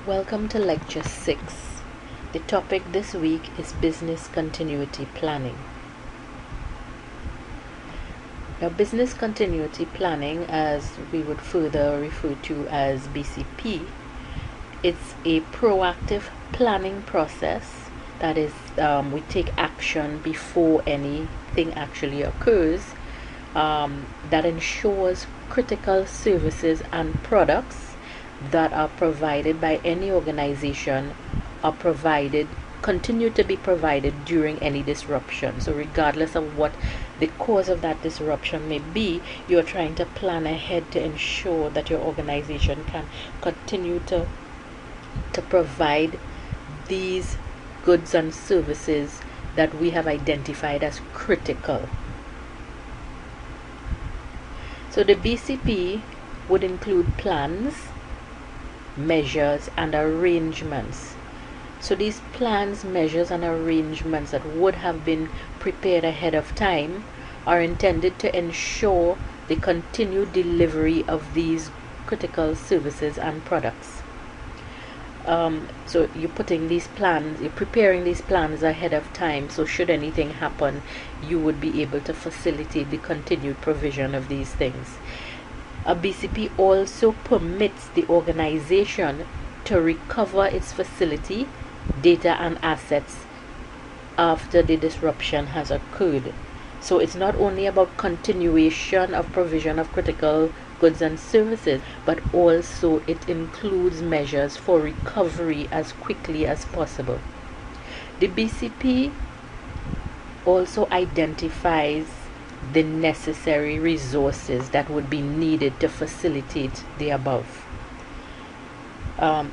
Welcome to Lecture 6. The topic this week is Business Continuity Planning. Now, Business Continuity Planning, as we would further refer to as BCP, it's a proactive planning process. That is, we take action before anything actually occurs, that ensures critical services and products that are provided by any organization continue to be provided during any disruption. So regardless of what the cause of that disruption may be, you're trying to plan ahead to ensure that your organization can continue to provide these goods and services that we have identified as critical. So the BCP would include plans, measures, and arrangements. So these plans, measures, and arrangements that would have been prepared ahead of time are intended to ensure the continued delivery of these critical services and products. So you're preparing these plans ahead of time, so should anything happen, you would be able to facilitate the continued provision of these things. A BCP also permits the organization to recover its facility, data, and assets after the disruption has occurred. So it's not only about continuation of provision of critical goods and services, but also it includes measures for recovery as quickly as possible. The BCP also identifies the necessary resources that would be needed to facilitate the above.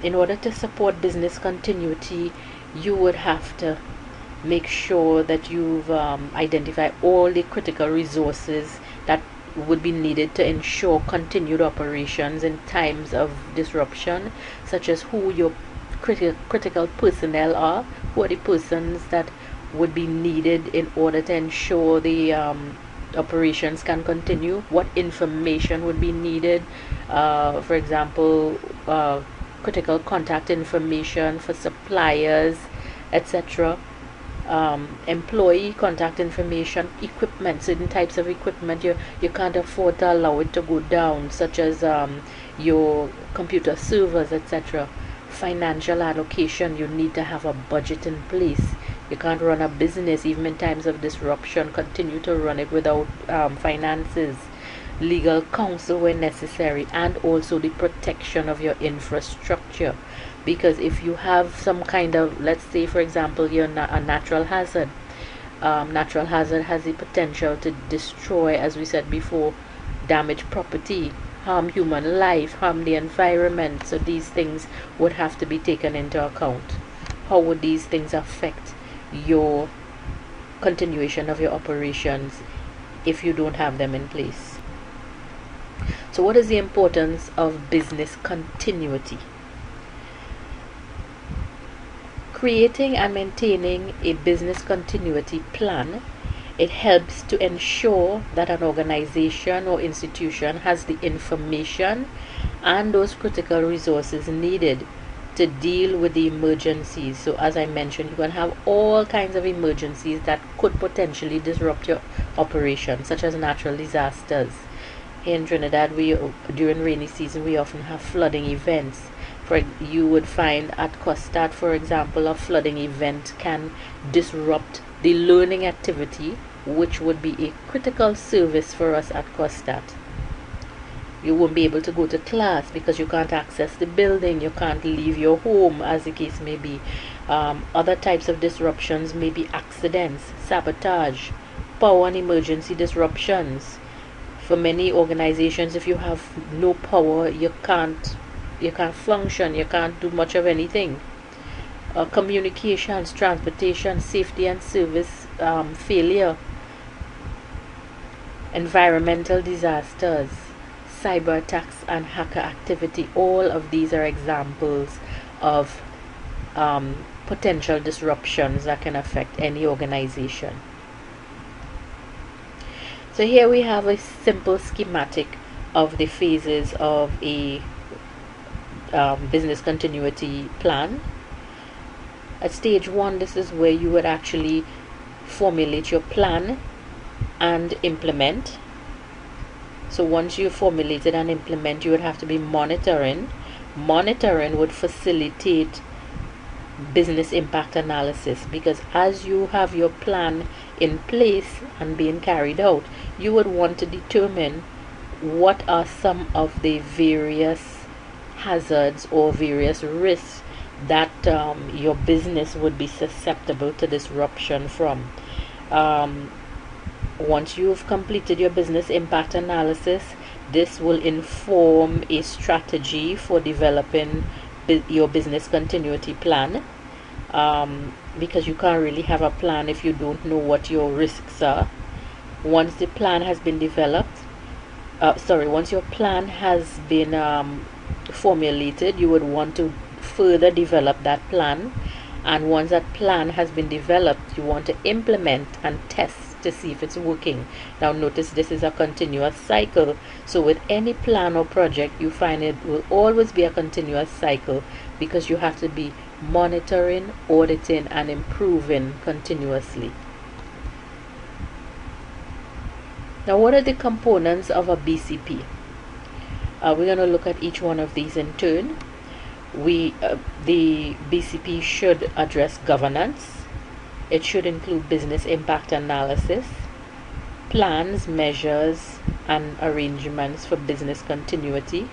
In order to support business continuity, you would have to make sure that you've identified all the critical resources that would be needed to ensure continued operations in times of disruption, such as who your critical personnel are, who are the persons that would be needed in order to ensure the operations can continue, what information would be needed, for example, critical contact information for suppliers, etc., employee contact information, equipment, certain types of equipment you can't afford to allow it to go down, such as your computer servers, etc. Financial allocation, you need to have a budget in place. You can't run a business, even in times of disruption, continue to run it without finances. Legal counsel when necessary, and also the protection of your infrastructure. Because if you have some kind of, let's say for example, you're a natural hazard, natural hazard has the potential to destroy, as we said before, damage property, harm human life, harm the environment. So these things would have to be taken into account. How would these things affect your continuation of your operations if you don't have them in place? So what is the importance of business continuity? Creating and maintaining a business continuity plan, it helps to ensure that an organization or institution has the information and those critical resources needed to deal with the emergencies. So as I mentioned, you can have all kinds of emergencies that could potentially disrupt your operation, such as natural disasters. Here in Trinidad, during rainy season, we often have flooding events. You would find at Costad, for example, a flooding event can disrupt the learning activity, which would be a critical service for us at Costad. You won't be able to go to class because you can't access the building, you can't leave your home, as the case may be. Other types of disruptions may be accidents, sabotage, power and emergency disruptions. For many organizations, if you have no power, you can't function, you can't do much of anything. Communications, transportation, safety and service failure, environmental disasters, cyber attacks and hacker activity, all of these are examples of potential disruptions that can affect any organization. So here we have a simple schematic of the phases of a business continuity plan. At stage 1, this is where you would actually formulate your plan and implement. So once you formulate it and implement, you would have to be monitoring. Monitoring would facilitate business impact analysis, because as you have your plan in place and being carried out, you would want to determine what are some of the various hazards or various risks that your business would be susceptible to disruption from. Once you've completed your business impact analysis, this will inform a strategy for developing your business continuity plan, because you can't really have a plan if you don't know what your risks are. Once the plan has been developed, once your plan has been formulated, you would want to further develop that plan. And once that plan has been developed, you want to implement and test to see if it's working. Now notice this is a continuous cycle. So with any plan or project, you find it will always be a continuous cycle, because you have to be monitoring, auditing, and improving continuously. Now, what are the components of a BCP? We're going to look at each one of these in turn. The BCP should address governance. It should include business impact analysis, plans, measures, and arrangements for business continuity,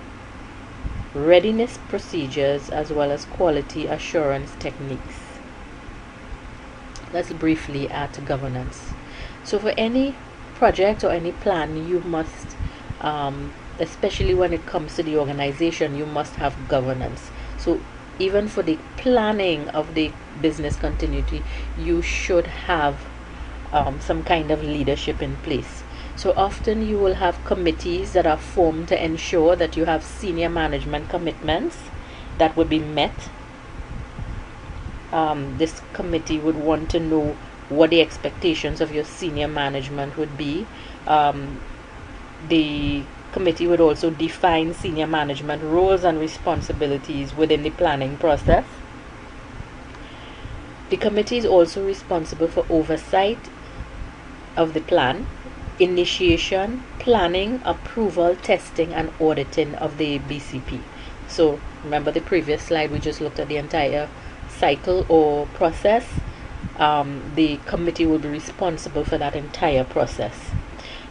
readiness procedures, as well as quality assurance techniques. Let's briefly add to governance. So for any project or any plan, you must, especially when it comes to the organization, you must have governance. So even for the planning of the business continuity, you should have some kind of leadership in place. So often you will have committees that are formed to ensure that you have senior management commitments that would be met. This committee would want to know what the expectations of your senior management would be. The committee would also define senior management roles and responsibilities within the planning process. The committee is also responsible for oversight of the plan, initiation, planning, approval, testing, and auditing of the BCP. So remember the previous slide, we just looked at the entire cycle or process. The committee will be responsible for that entire process.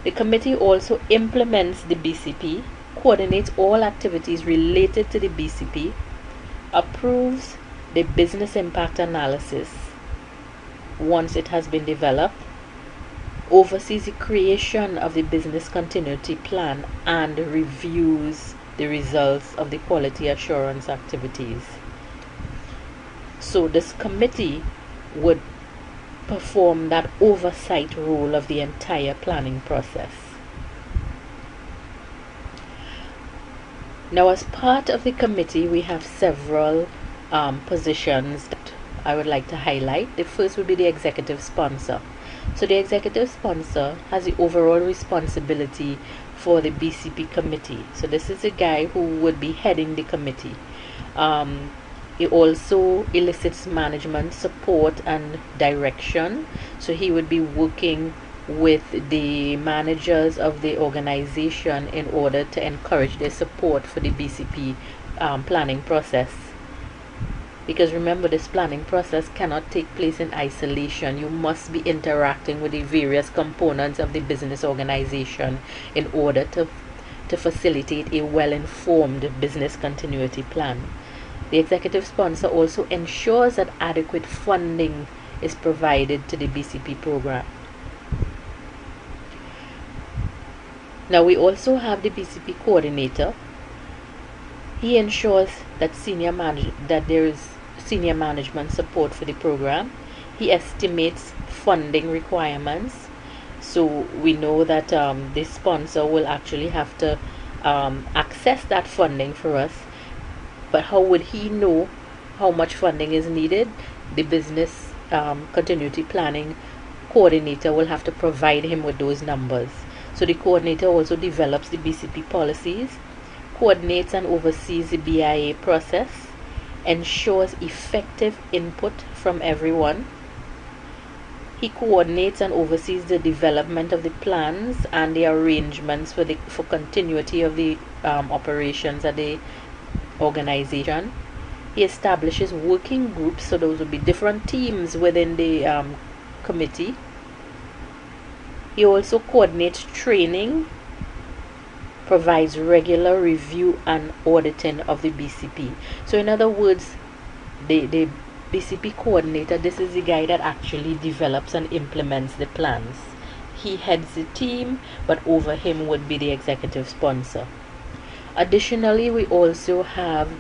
The committee also implements the BCP, coordinates all activities related to the BCP, approves the business impact analysis once it has been developed, oversees the creation of the business continuity plan, and reviews the results of the quality assurance activities. So this committee would perform that oversight role of the entire planning process. Now, as part of the committee, we have several positions that I would like to highlight. The first would be the executive sponsor. So the executive sponsor has the overall responsibility for the BCP committee. So this is the guy who would be heading the committee. He also elicits management support and direction. So he would be working with the managers of the organization in order to encourage their support for the BCP planning process. Because remember, this planning process cannot take place in isolation. You must be interacting with the various components of the business organization in order to facilitate a well-informed business continuity plan. The executive sponsor also ensures that adequate funding is provided to the BCP program. Now we also have the BCP coordinator. He ensures that there is senior management support for the program. He estimates funding requirements. So we know that the sponsor will actually have to access that funding for us. But how would he know how much funding is needed? The business continuity planning coordinator will have to provide him with those numbers. So the coordinator also develops the BCP policies, coordinates and oversees the BIA process, ensures effective input from everyone. He coordinates and oversees the development of the plans and the arrangements for continuity of the operations at the organization. He establishes working groups, so those would be different teams within the committee. He also coordinates training, provides regular review and auditing of the BCP. So in other words, the BCP coordinator, this is the guy that actually develops and implements the plans. He heads the team, but over him would be the executive sponsor. Additionally, we also have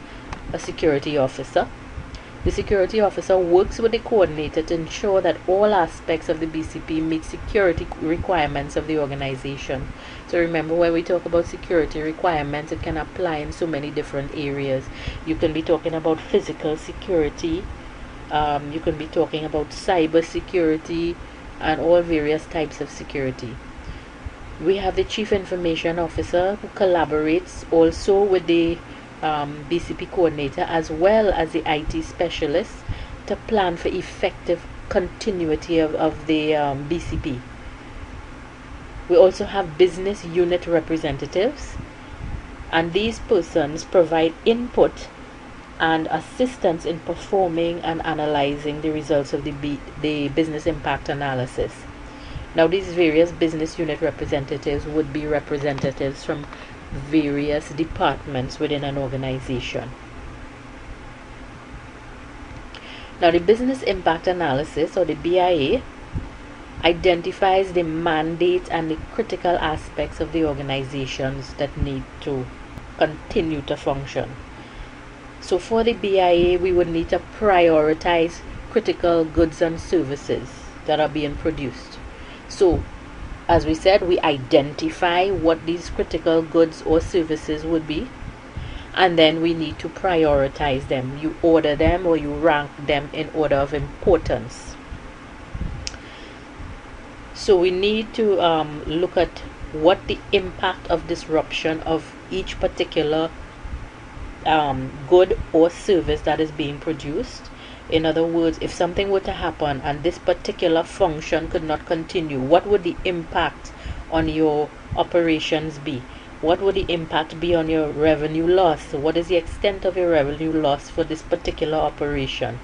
a security officer. The security officer works with the coordinator to ensure that all aspects of the BCP meet security requirements of the organization. So remember, when we talk about security requirements, it can apply in so many different areas. You can be talking about physical security, you can be talking about cyber security, and all various types of security. We have the chief information officer, who collaborates also with the BCP coordinator as well as the IT specialist to plan for effective continuity of the BCP. We also have business unit representatives, and these persons provide input and assistance in performing and analyzing the results of the business impact analysis. Now, these various business unit representatives would be representatives from various departments within an organization. Now, the business impact analysis, or the BIA, identifies the mandate and the critical aspects of the organizations that need to continue to function. So for the BIA, we would need to prioritize critical goods and services that are being produced. So, as we said, we identify what these critical goods or services would be, and then we need to prioritize them. You order them or you rank them in order of importance. So we need to look at what the impact of disruption of each particular good or service that is being produced. In other words, if something were to happen and this particular function could not continue, what would the impact on your operations be? What would the impact be on your revenue loss? What is the extent of your revenue loss for this particular operation?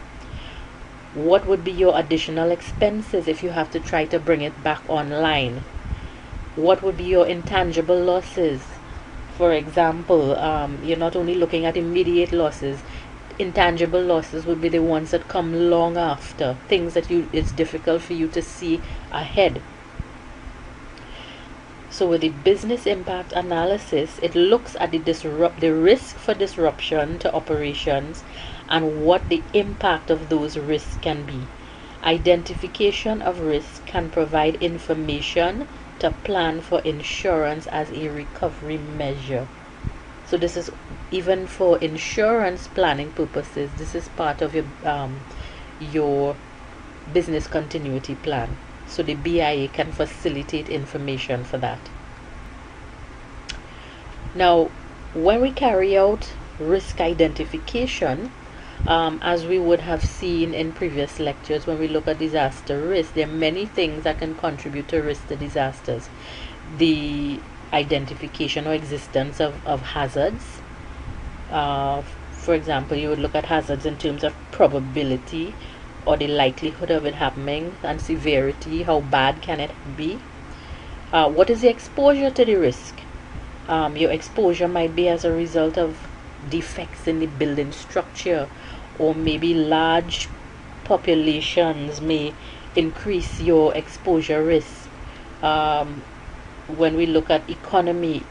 What would be your additional expenses if you have to try to bring it back online? What would be your intangible losses? For example, you're not only looking at immediate losses. Intangible losses would be the ones that come long after, things that it's difficult for you to see ahead. So with the business impact analysis, it looks at the risk for disruption to operations and what the impact of those risks can be. Identification of risk can provide information to plan for insurance as a recovery measure. So this is even for insurance planning purposes. This is part of your business continuity plan. So the BIA can facilitate information for that. Now, when we carry out risk identification, as we would have seen in previous lectures, when we look at disaster risk, there are many things that can contribute to risk to disasters. The identification or existence of hazards. For example, you would look at hazards in terms of probability or the likelihood of it happening, and severity, how bad can it be. What is the exposure to the risk? Your exposure might be as a result of defects in the building structure, or maybe large populations may increase your exposure risk. When we look at economy,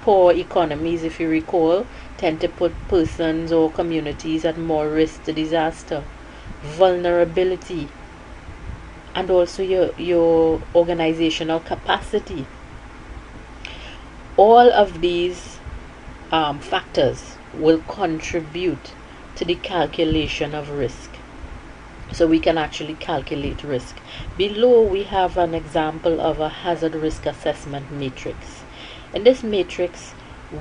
poor economies, if you recall, tend to put persons or communities at more risk to disaster. Vulnerability, and also your organizational capacity. All of these factors will contribute to the calculation of risk. So we can actually calculate risk. Below we have an example of a hazard risk assessment matrix. In this matrix,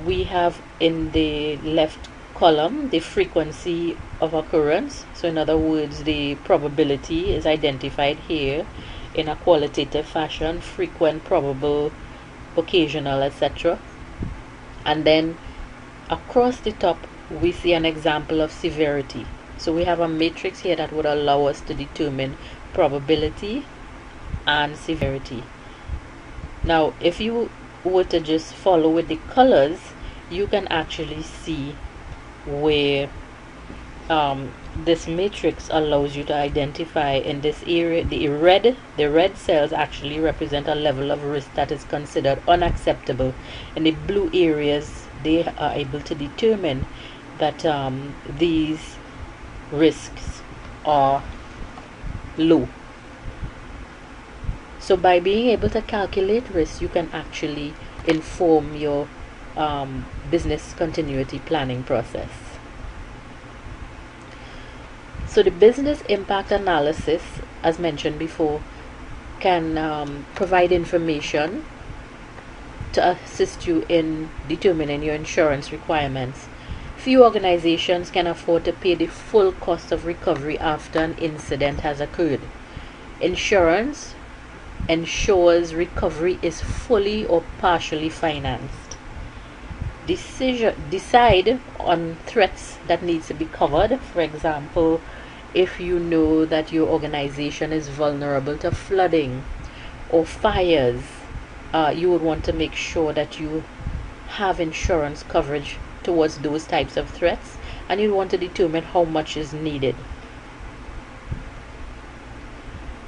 we have in the left column the frequency of occurrence. So in other words, the probability is identified here in a qualitative fashion: frequent, probable, occasional, etc. And then across the top we see an example of severity. So we have a matrix here that would allow us to determine probability and severity. Now if you were to just follow with the colors, you can actually see where this matrix allows you to identify in this area. The red cells actually represent a level of risk that is considered unacceptable. In the blue areas, they are able to determine that these risks are low. So by being able to calculate risk, you can actually inform your business continuity planning process. So the business impact analysis, as mentioned before, can provide information to assist you in determining your insurance requirements. Few organizations can afford to pay the full cost of recovery after an incident has occurred. Insurance ensures recovery is fully or partially financed. Decide on threats that needs to be covered. For example, if you know that your organization is vulnerable to flooding or fires, you would want to make sure that you have insurance coverage towards those types of threats, and you want to determine how much is needed.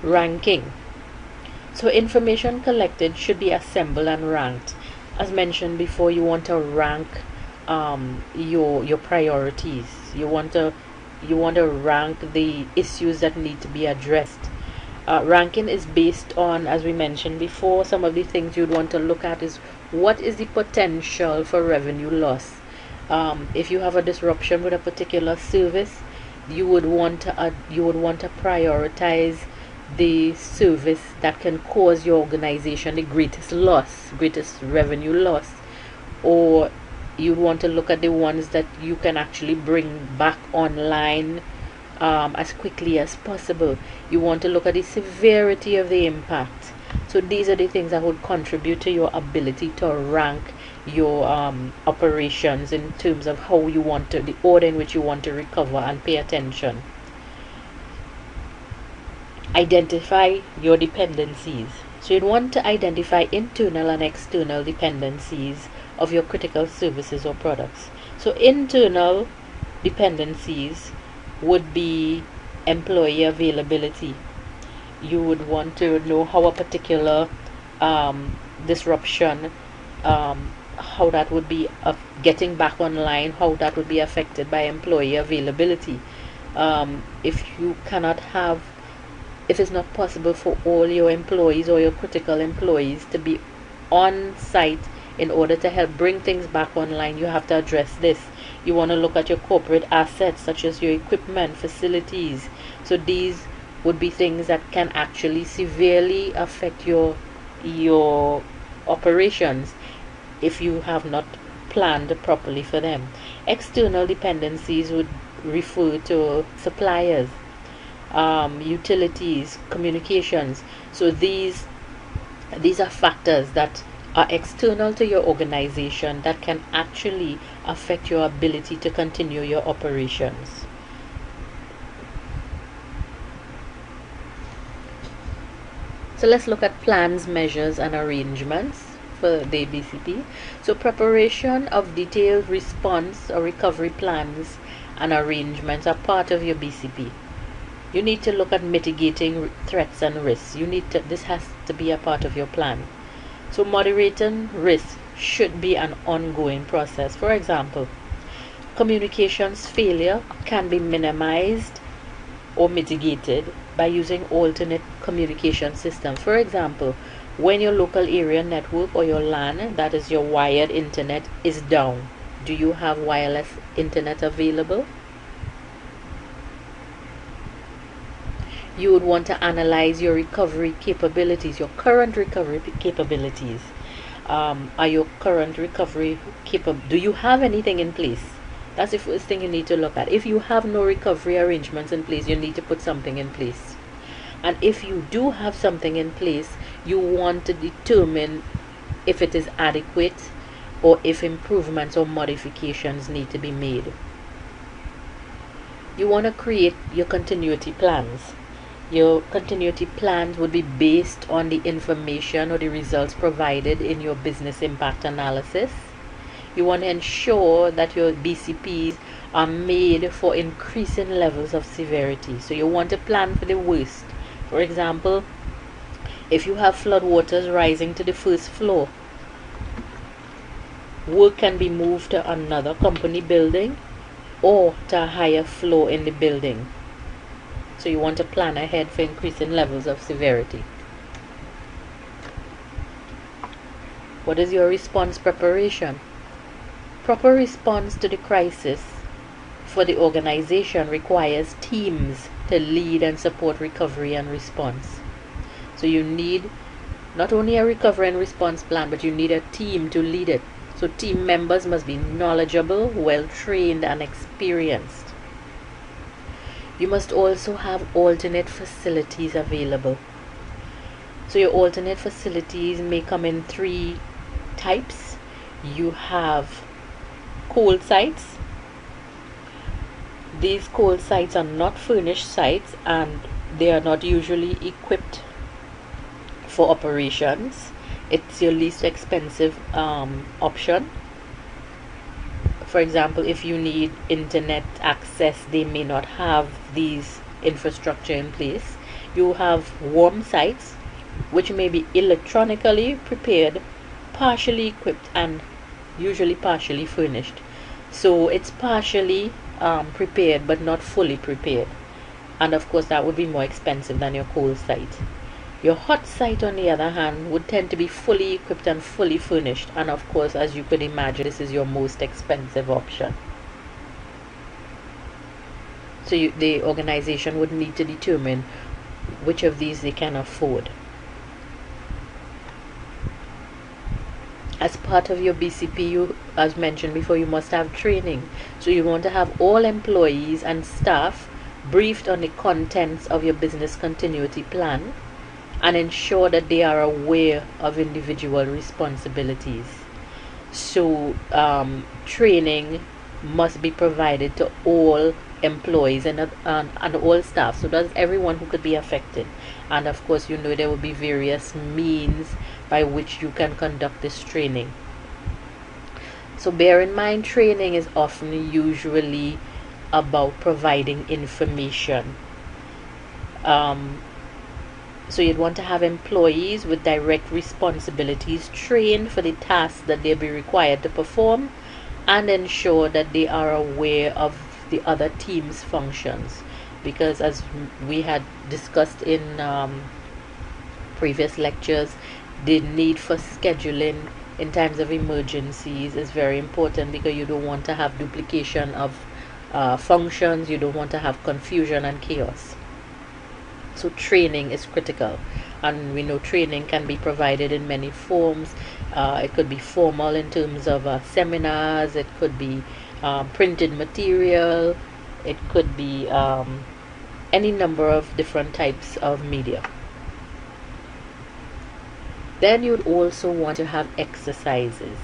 Ranking. So information collected should be assembled and ranked. As mentioned before, you want to rank your priorities. You want to rank the issues that need to be addressed. Ranking is based on, as we mentioned before, some of the things you'd want to look at is what is the potential for revenue loss. If you have a disruption with a particular service, you would want to prioritize the service that can cause your organization the greatest revenue loss, or you want to look at the ones that you can actually bring back online as quickly as possible. You want to look at the severity of the impact. So these are the things that would contribute to your ability to rank your operations in terms of how you want to, the order in which you want to recover and pay attention. Identify your dependencies. So you'd want to identify internal and external dependencies of your critical services or products. So internal dependencies would be employee availability. You would want to know how a particular disruption, how that would be getting back online, how that would be affected by employee availability. If it's not possible for all your employees or your critical employees to be on site in order to help bring things back online, you have to address this. You want to look at your corporate assets, such as your equipment, facilities. So these would be things that can actually severely affect your operations if you have not planned properly for them. External dependencies would refer to suppliers, utilities, communications. So these are factors that are external to your organization that can actually affect your ability to continue your operations. So let's look at plans, measures, and arrangements for the BCP. So preparation of detailed response or recovery plans and arrangements are part of your BCP. You need to look at mitigating threats and risks. This has to be a part of your plan. So moderating risk should be an ongoing process. For example, communications failure can be minimized or mitigated by using alternate communication systems. For example, when your local area network or your LAN, that is your wired internet, is down, do you have wireless internet available? You would want to analyze your recovery capabilities, your current recovery capabilities. Are your current recovery capable? Do you have anything in place? That's the first thing you need to look at. If you have no recovery arrangements in place, you need to put something in place. And if you do have something in place, you want to determine if it is adequate or if improvements or modifications need to be made. You want to create your continuity plans. Your continuity plans would be based on the information or the results provided in your business impact analysis. You want to ensure that your BCPs are made for increasing levels of severity. So you want to plan for the worst. For example, if you have floodwaters rising to the first floor, work can be moved to another company building or to a higher floor in the building. So you want to plan ahead for increasing levels of severity. What is your response preparation? Proper response to the crisis for the organization requires teams to lead and support recovery and response. So you need not only a recovery and response plan, but you need a team to lead it. So team members must be knowledgeable, well trained and experienced. You must also have alternate facilities available. So your alternate facilities may come in 3 types. You have cold sites. These cold sites are not furnished sites and they are not usually equipped for operations. It's your least expensive option. For example, if you need internet access, they may not have these infrastructure in place. You have warm sites which may be electronically prepared, partially equipped and usually partially furnished. So it's partially prepared but not fully prepared, and of course that would be more expensive than your cold site. Your hot site, on the other hand, would tend to be fully equipped and fully furnished, and of course, as you could imagine, this is your most expensive option. So the organization would need to determine which of these they can afford. As part of your BCP, you, as mentioned before, you must have training. So you want to have all employees and staff briefed on the contents of your business continuity plan and ensure that they are aware of individual responsibilities. So training must be provided to all employees and all staff, so that's everyone who could be affected. And of course, you know, there will be various means by which you can conduct this training. So bear in mind, training is often usually about providing information. So you'd want to have employees with direct responsibilities trained for the tasks that they'll be required to perform and ensure that they are aware of the other team's functions. Because as we had discussed in previous lectures, the need for scheduling in times of emergencies is very important, because you don't want to have duplication of functions, you don't want to have confusion and chaos. So training is critical, and we know training can be provided in many forms. It could be formal in terms of seminars, it could be printed material, it could be any number of different types of media. Then you'd also want to have exercises.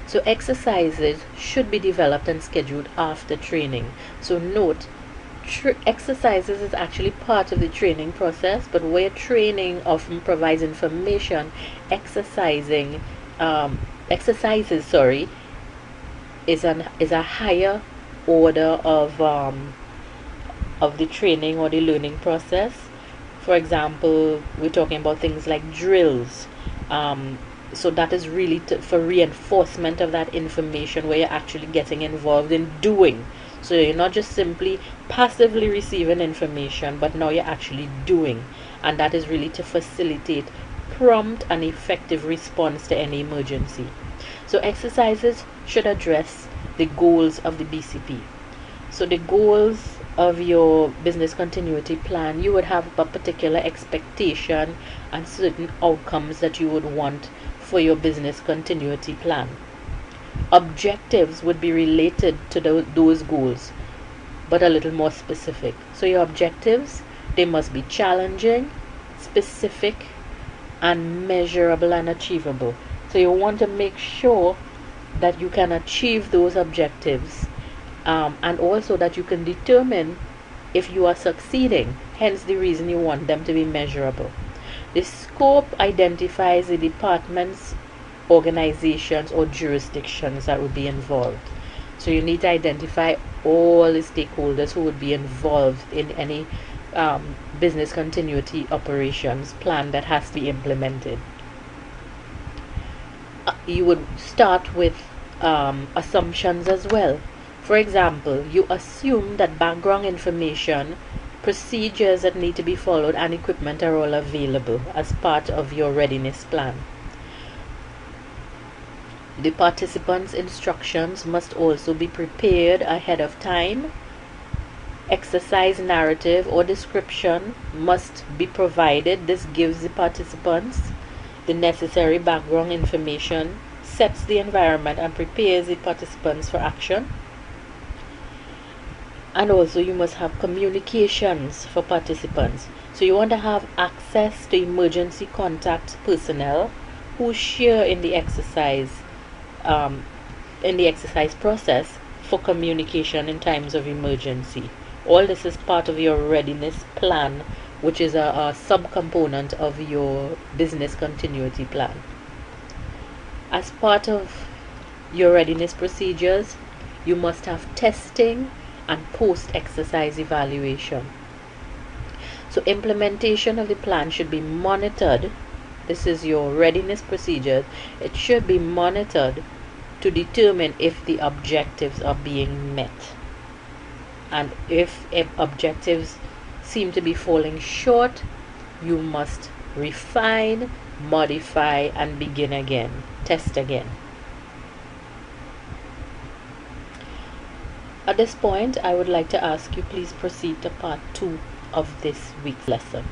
So exercises should be developed and scheduled after training. So note, exercises is actually part of the training process, but where training often provides information, exercises is a higher order of the training or the learning process. For example, we're talking about things like drills. So that is really for reinforcement of that information, where you're actually getting involved in doing. So you're not just simply passively receiving information, but now you're actually doing. And that is really to facilitate prompt and effective response to any emergency. So exercises should address the goals of the BCP. So the goals of your business continuity plan, you would have a particular expectation and certain outcomes that you would want for your business continuity plan. Objectives would be related to those goals, but a little more specific. So your objectives, they must be challenging, specific, and measurable and achievable. So you want to make sure that you can achieve those objectives, and also that you can determine if you are succeeding, hence the reason you want them to be measurable. The scope identifies the departments, organizations, or jurisdictions that would be involved. So you need to identify all the stakeholders who would be involved in any business continuity operations plan that has to be implemented. You would start with assumptions as well. For example, you assume that background information, procedures that need to be followed, and equipment are all available as part of your readiness plan. The participants' instructions must also be prepared ahead of time. Exercise narrative or description must be provided. This gives the participants the necessary background information, sets the environment, and prepares the participants for action. And also you must have communications for participants. So you want to have access to emergency contact personnel who share in the exercise process for communication in times of emergency. All this is part of your readiness plan, which is a subcomponent of your business continuity plan. As part of your readiness procedures, you must have testing and post-exercise evaluation. So implementation of the plan should be monitored. This is your readiness procedures. It should be monitored to determine if the objectives are being met. And if objectives seem to be falling short, you must refine, modify, and begin again. Test again. At this point, I would like to ask you, please proceed to part 2 of this week's lesson.